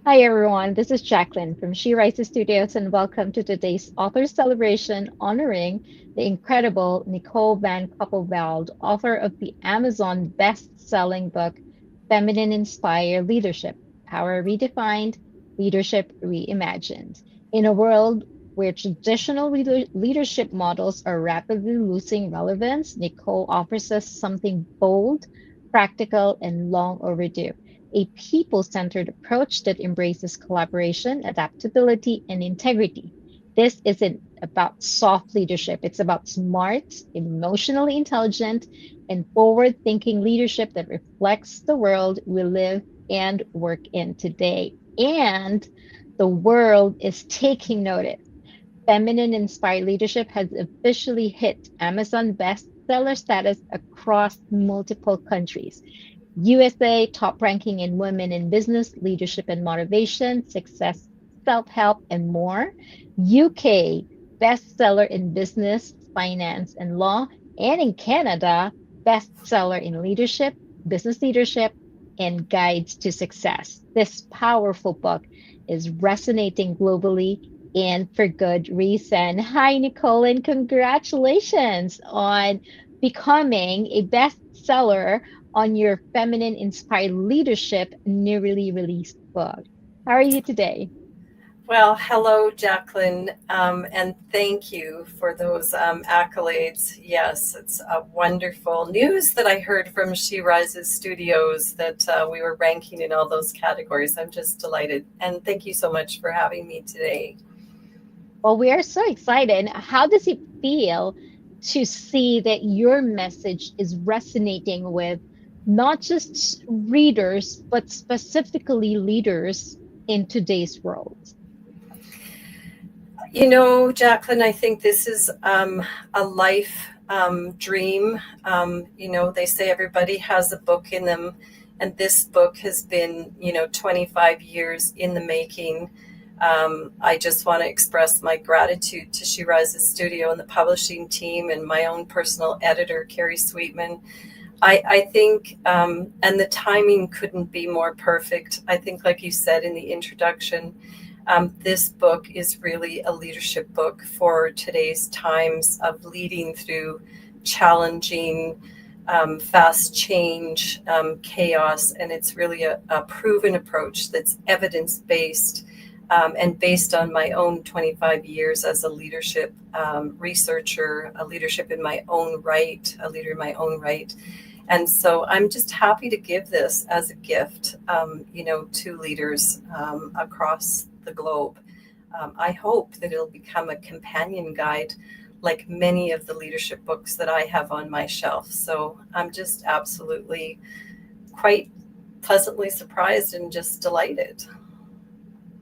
Hi everyone, this is Jacqueline from She Writes Studios, and welcome to today's author celebration honoring the incredible Nicole Van Kuppeveld, author of the Amazon best-selling book Feminine Inspired Leadership: Power Redefined, Leadership Reimagined. In a world where traditional leadership models are rapidly losing relevance, Nicole offers us something bold, practical, and long overdue: a people centered approach that embraces collaboration, adaptability, and integrity. This isn't about soft leadership, it's about smart, emotionally intelligent, and forward thinking leadership that reflects the world we live and work in today. And the world is taking notice. Feminine inspired leadership has officially hit Amazon bestseller status across multiple countries. USA top ranking in women in business, leadership and motivation, success, self-help, and more. UK bestseller in business, finance, and law. And in Canada, bestseller in leadership, business leadership, and guides to success. This powerful book is resonating globally and for good reason. Hi, Nicole, and congratulations on becoming a bestseller on your feminine inspired leadership newly released book. How are you today? Well, hello, Jacqueline, and thank you for those accolades. Yes, it's wonderful news that I heard from She Rises Studios that we were ranking in all those categories. I'm just delighted, and thank you so much for having me today. Well, we are so excited. How does it feel to see that your message is resonating with not just readers, but specifically leaders in today's world? Jacqueline, I think this is a life dream. They say everybody has a book in them, and this book has been, 25 years in the making. I just want to express my gratitude to She Rises Studio and the publishing team and my own personal editor, Carrie Sweetman. I think, and the timing couldn't be more perfect. I think, like you said in the introduction, this book is really a leadership book for today's times of leading through challenging, fast change, chaos. And it's really a proven approach that's evidence based and based on my own 25 years as a leadership researcher, a leadership in my own right, a leader in my own right. And so I'm just happy to give this as a gift, to leaders across the globe. I hope that it'll become a companion guide like many of the leadership books that I have on my shelf. So I'm just absolutely quite pleasantly surprised and just delighted.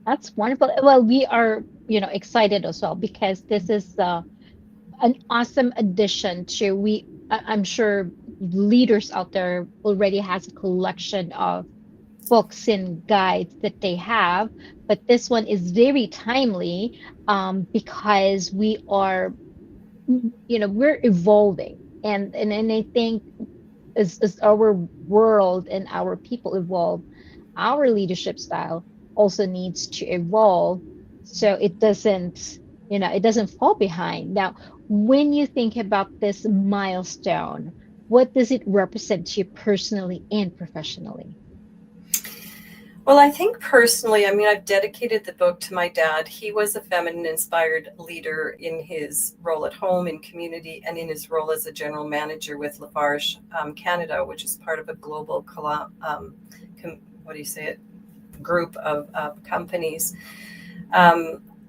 That's wonderful. Well, we are, excited as well because this is an awesome addition to I'm sure leaders out there already has a collection of books and guides that they have, but this one is very timely because we're evolving, and I think as our world and our people evolve, our leadership style also needs to evolve so it doesn't fall behind. Now, when you think about this milestone, what does it represent to you personally and professionally? Well, I think personally, I mean, I've dedicated the book to my dad. He was a feminine inspired leader in his role at home, in community, and in his role as a general manager with Lafarge Canada, which is part of a global, what do you say it, group of companies.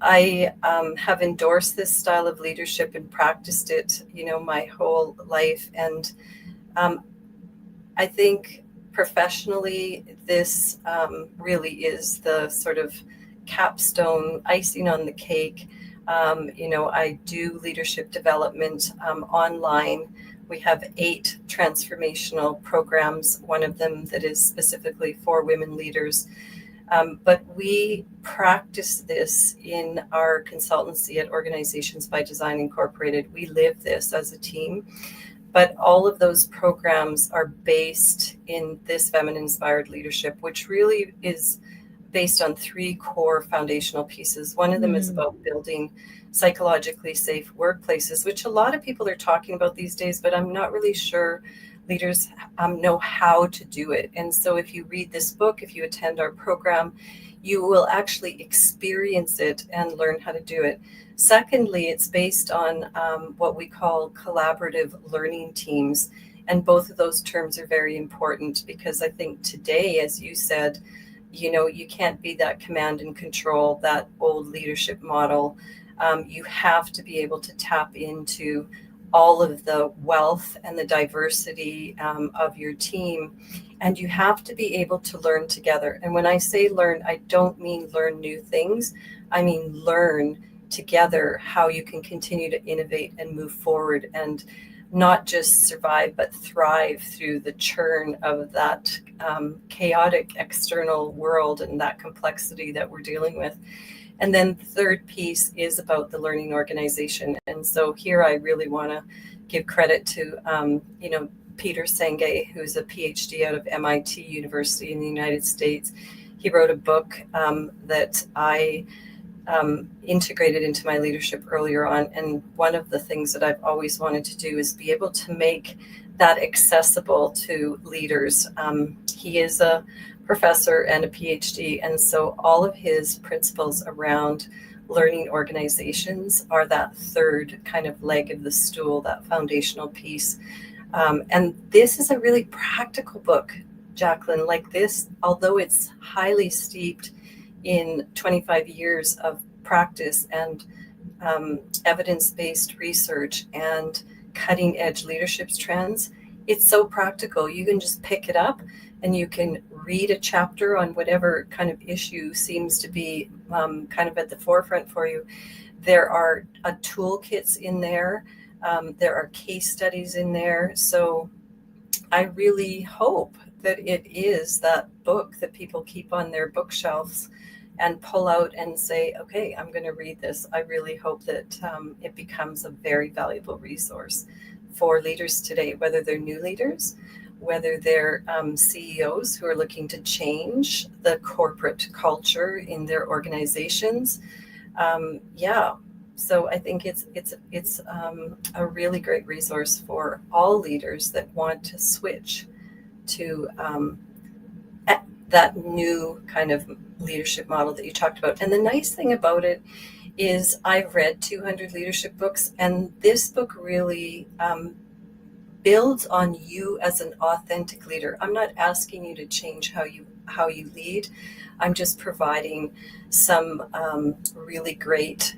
I have endorsed this style of leadership and practiced it, my whole life. And um, I think professionally, this really is the sort of capstone, icing on the cake. I do leadership development online. We have 8 transformational programs, one of them that is specifically for women leaders. But we practice this in our consultancy at Organizations by Design Incorporated. We live this as a team. But all of those programs are based in this feminine inspired leadership, which really is based on three core foundational pieces. One of them is Mm, about building psychologically safe workplaces, which a lot of people are talking about these days, but I'm not really sure leaders know how to do it. And so if you read this book, if you attend our program, you will actually experience it and learn how to do it. Secondly, it's based on what we call collaborative learning teams. And both of those terms are very important because I think today, as you said, you can't be that command and control, that old leadership model. You have to be able to tap into all of the wealth and the diversity of your team. And you have to be able to learn together. And when I say learn, I don't mean learn new things. I mean learn together how you can continue to innovate and move forward and not just survive, but thrive through the churn of that chaotic external world and that complexity that we're dealing with. And then the third piece is about the learning organization. And so here I really want to give credit to, Peter Senge, who's a PhD out of MIT University in the United States. He wrote a book that I integrated into my leadership earlier on. And one of the things that I've always wanted to do is be able to make that accessible to leaders. He is a professor and a PhD, and so all of his principles around learning organizations are that third kind of leg of the stool, that foundational piece. And this is a really practical book, Jacqueline. Like this, although it's highly steeped in 25 years of practice and evidence-based research and cutting-edge leadership trends, it's so practical. You can just pick it up and you can read a chapter on whatever kind of issue seems to be kind of at the forefront for you. There are toolkits in there. There are case studies in there. So I really hope that it is that book that people keep on their bookshelves and pull out and say, okay, I'm going to read this. I really hope that it becomes a very valuable resource for leaders today, whether they're new leaders, whether they're CEOs who are looking to change the corporate culture in their organizations. Yeah, so I think it's a really great resource for all leaders that want to switch to that new kind of leadership model that you talked about. And the nice thing about it is I've read 200 leadership books, and this book really builds on you as an authentic leader. I'm not asking you to change how you lead. I'm just providing some really great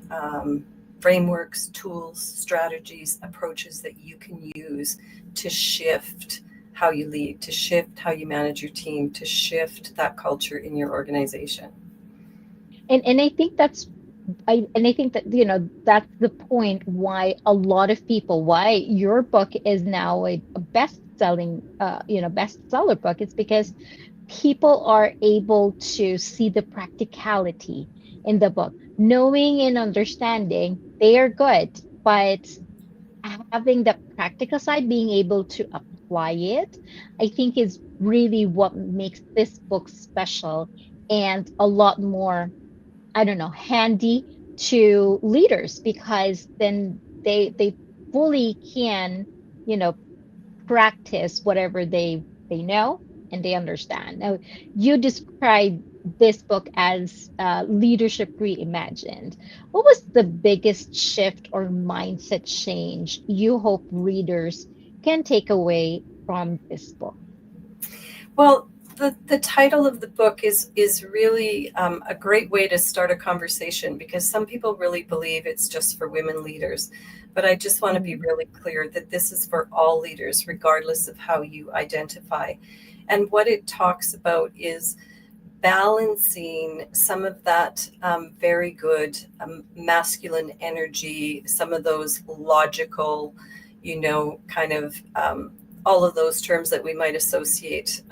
frameworks, tools, strategies, approaches that you can use to shift how you lead, to shift how you manage your team, to shift that culture in your organization. and I think I think that that's the point why a lot of people, why your book is now a best-selling bestseller book. It's because people are able to see the practicality in the book, knowing and understanding they are good, but having the practical side, being able to apply it, I think is really what makes this book special and a lot more, I don't know, handy to leaders, because then they fully can, you know, practice whatever they know and they understand. Now, you describe this book as leadership reimagined. What was the biggest shift or mindset change you hope readers can take away from this book? Well, the title of the book is really a great way to start a conversation because some people really believe it's just for women leaders. But I just want to be Mm, really clear that this is for all leaders, regardless of how you identify. And what it talks about is balancing some of that very good masculine energy, some of those logical, kind of all of those terms that we might associate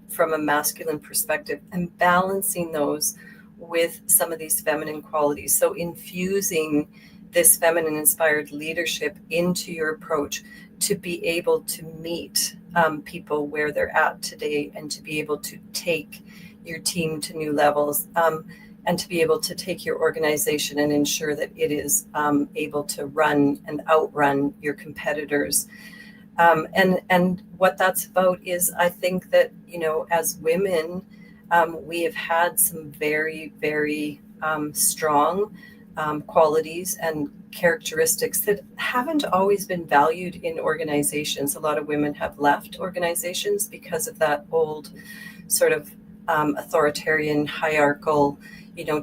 from a masculine perspective, and balancing those with some of these feminine qualities. So infusing this feminine inspired leadership into your approach to be able to meet people where they're at today, and to be able to take your team to new levels, and to be able to take your organization and ensure that it is able to run and outrun your competitors. And what that's about is, I think that, as women, we have had some very, very strong qualities and characteristics that haven't always been valued in organizations. A lot of women have left organizations because of that old sort of authoritarian, hierarchical,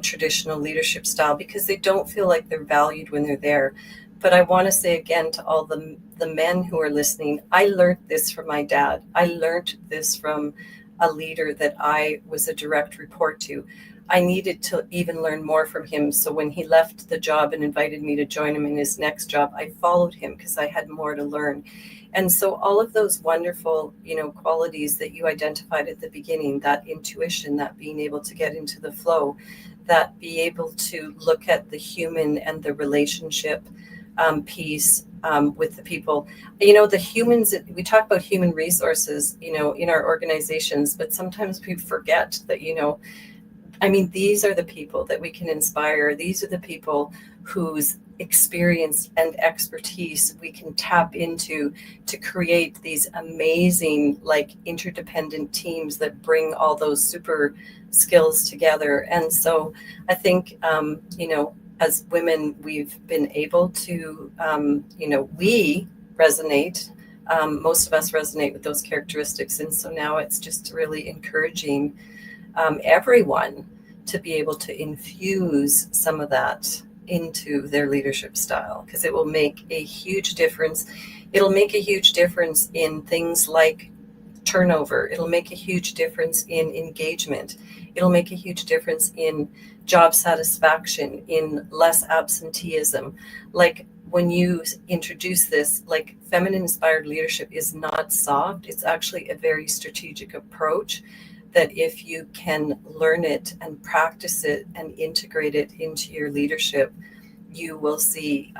traditional leadership style, because they don't feel like they're valued when they're there. But I want to say again to all the men who are listening, I learned this from my dad. I learned this from a leader that I was a direct report to. I needed to even learn more from him. So when he left the job and invited me to join him in his next job, I followed him because I had more to learn. And so all of those wonderful, qualities that you identified at the beginning, that intuition, that being able to get into the flow, that be able to look at the human and the relationship piece with the people. The humans, we talk about human resources, in our organizations, but sometimes we forget that, these are the people that we can inspire. These are the people whose experience and expertise we can tap into to create these amazing, like, interdependent teams that bring all those super skills together. And so I think, as women, we've been able to, we resonate. Most of us resonate with those characteristics. And so now it's just really encouraging everyone to be able to infuse some of that into their leadership style, because it will make a huge difference. It'll make a huge difference in things like turnover. It'll make a huge difference in engagement. It'll make a huge difference in job satisfaction, in less absenteeism. Like, when you introduce this, like, feminine inspired leadership is not soft. It's actually a very strategic approach that, if you can learn it and practice it and integrate it into your leadership, you will see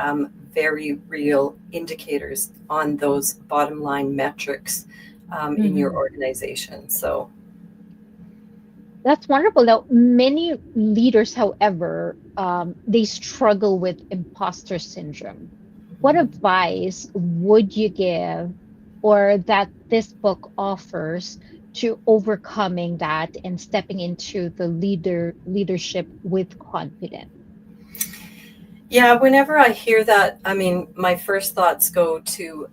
very real indicators on those bottom line metrics in your organization. So That's wonderful. Now, many leaders, however, they struggle with imposter syndrome. What advice would you give, or that this book offers, to overcoming that and stepping into the leadership with confidence? yeah, whenever I hear that, my first thoughts go to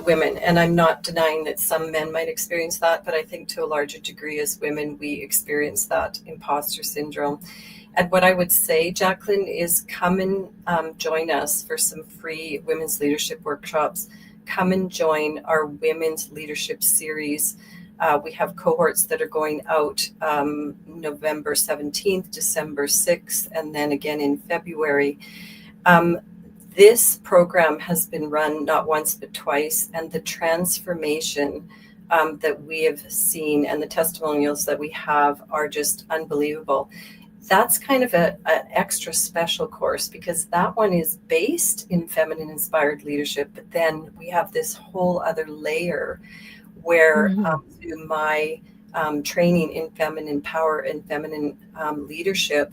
women, and I'm not denying that some men might experience that, but I think to a larger degree, as women, we experience that imposter syndrome. And what I would say, Jacqueline, is come and join us for some free women's leadership workshops. Come and join our women's leadership series. We have cohorts that are going out November 17th, December 6th, and then again in February. This program has been run not once but twice, and the transformation that we have seen and the testimonials that we have are just unbelievable. That's kind of an extra special course, because that one is based in feminine inspired leadership, but then we have this whole other layer where through my training in feminine power and feminine leadership,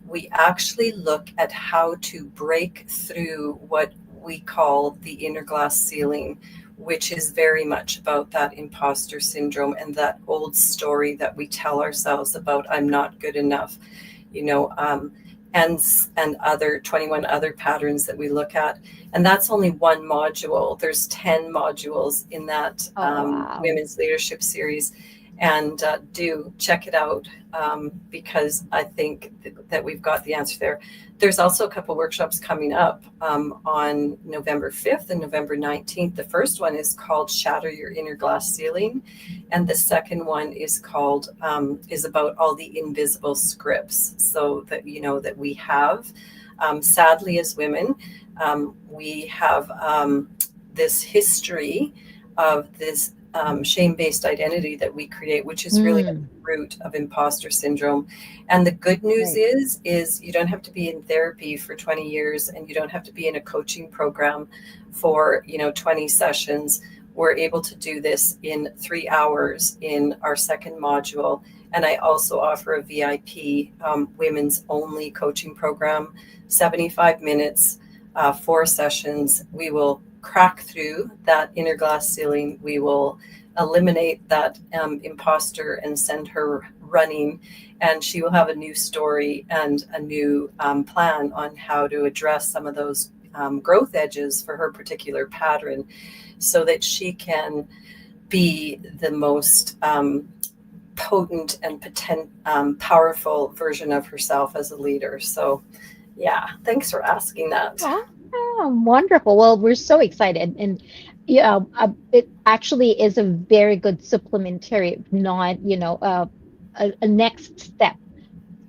we actually look at how to break through what we call the inner glass ceiling, which is very much about that imposter syndrome and that old story that we tell ourselves about, I'm not good enough, and other 21 other patterns that we look at. And that's only one module. There's 10 modules in that Oh, wow. women's leadership series. And do check it out, because I think that we've got the answer there. There's also a couple workshops coming up on November 5th and November 19th. The first one is called Shatter Your Inner Glass Ceiling. And the second one is called, is about all the invisible scripts. So that, that we have, sadly, as women, we have this history of this shame-based identity that we create, which is really at the root of imposter syndrome. And the good news is you don't have to be in therapy for 20 years, and you don't have to be in a coaching program for 20 sessions. we're able to do this in 3 hours in our second module. And I also offer a VIP women's only coaching program, 75 minutes, 4 sessions. We will crack through that inner glass ceiling. We will eliminate that imposter and send her running. And she will have a new story and a new plan on how to address some of those growth edges for her particular pattern, so that she can be the most potent and powerful version of herself as a leader. So, yeah, thanks for asking that. Oh, wonderful. Well, we're so excited. And yeah, it actually is a very good supplementary, if not, a next step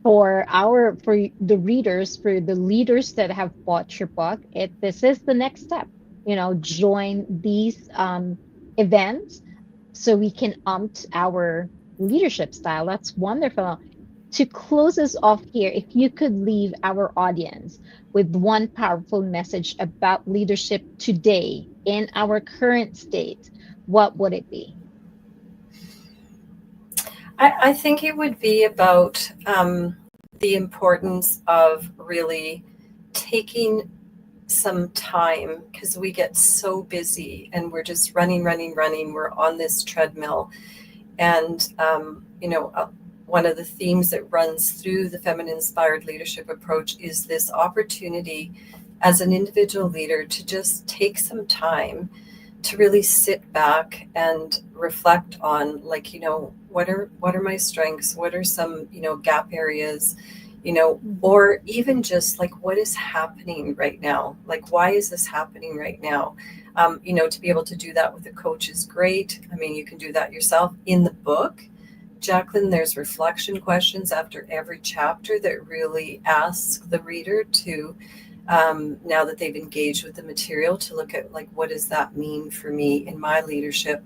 for the readers, for the leaders that have bought your book. This is the next step. Join these events so we can our leadership style. That's wonderful. To close us off here, if you could leave our audience with one powerful message about leadership today in our current state, what would it be? I think it would be about the importance of really taking some time, because we get so busy and we're just running, running, running. We're on this treadmill. And, one of the themes that runs through the feminine inspired leadership approach is this opportunity as an individual leader to just take some time to really sit back and reflect on, like, what are my strengths, what are some gap areas, or even just like, what is happening right now, like, why is this happening right now. To be able to do that with a coach is great. I mean, you can do that yourself. In the book, Jacqueline, there's reflection questions after every chapter that really ask the reader to, now that they've engaged with the material, to look at, like, what does that mean for me in my leadership?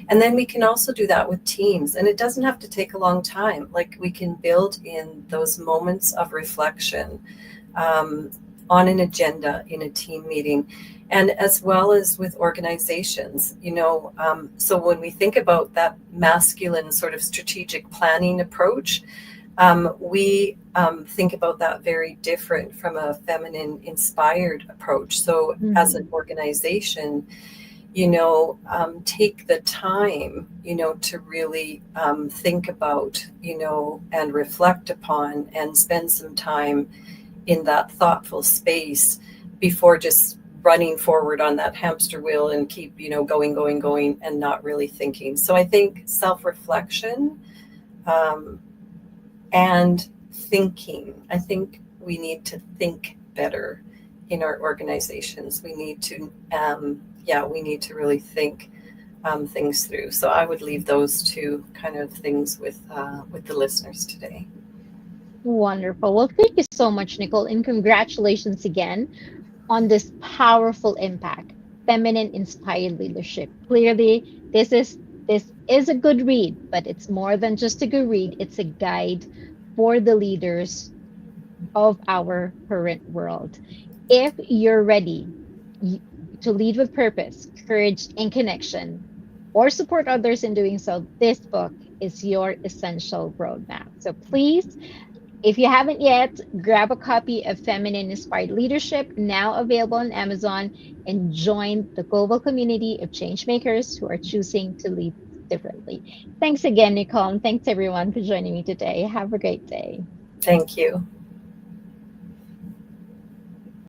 And then we can also do that with teams, and it doesn't have to take a long time. Like, we can build in those moments of reflection on an agenda in a team meeting, and as well as with organizations. So when we think about that masculine sort of strategic planning approach, we think about that very different from a feminine inspired approach. So as an organization, take the time, to really think about, and reflect upon and spend some time in that thoughtful space before just running forward on that hamster wheel and keep, going and not really thinking. So I think self-reflection and thinking. I think we need to think better in our organizations. We need to, we need to really think things through. So I would leave those two kind of things with the listeners today. Wonderful. Well, thank you so much, Nicole, and congratulations again on this powerful impact, feminine inspired leadership. Clearly, this is a good read, but it's more than just a good read. It's a guide for the leaders of our current world. If you're ready to lead with purpose, courage, and connection, or support others in doing so, this book is your essential roadmap. So please, if you haven't yet, grab a copy of Feminine Inspired Leadership, now available on Amazon, and join the global community of changemakers who are choosing to lead differently. Thanks again, Nicole, and thanks everyone for joining me today. Have a great day. Thank you.